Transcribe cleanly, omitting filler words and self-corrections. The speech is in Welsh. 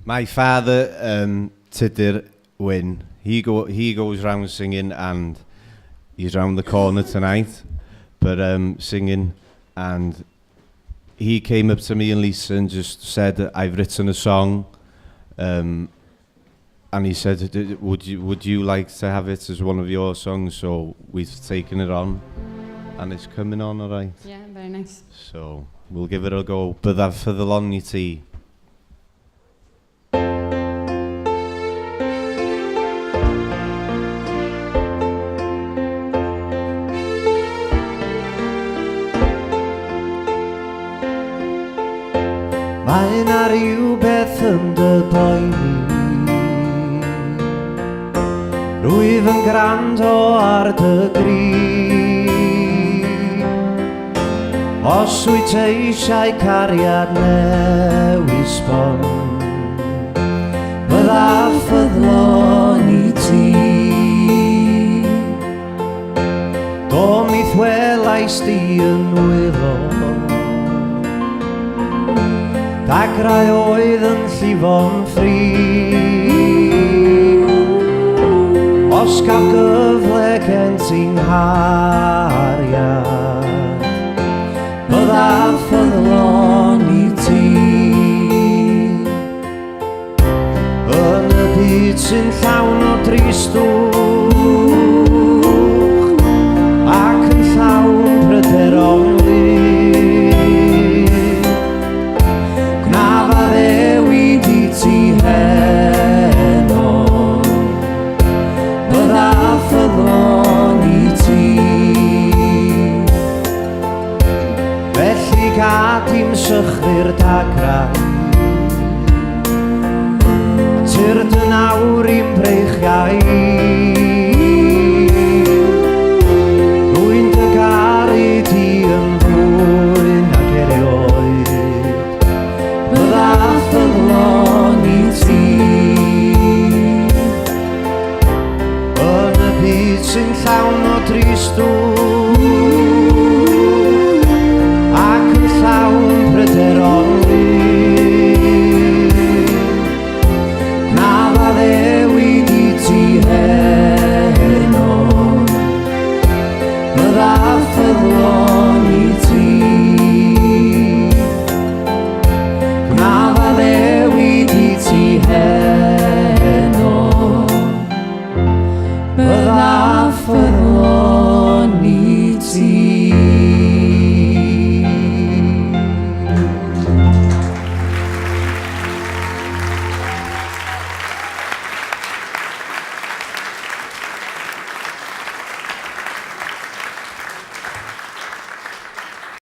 My father, Lliwen, he goes round singing, and he's round the corner tonight, but singing, and he came up to me and Lisa and just said, I've written a song, and he said, would you like to have it as one of your songs? So we've taken it on, and it's coming on all right. Yeah, very nice. So we'll give it a go. Byddaf Ffyddlon I ti. Mae 'na rywbeth yn dy boeni, rwyf yn gwrando ar dy gri. Os wyt eisiau cariad newydd sbon, byddaf ffyddlon I ti. Do mi ddwelais di yn wylo, dagrau oedd yn llifo'n ffri. Os gael gyfle gen ti'n hariad, byddaf ffyddlon I ti. Yn y byd sy'n llawn o dristwch ac yn llawn pryderon gad i'n sychwyr dagrau, tyr dy nawr i'n breichiau. Rwy'n dy garu di yn fwy nag erioed, byddaf ffyddlon I ti. Yn y byd sy'n llawn o dristwch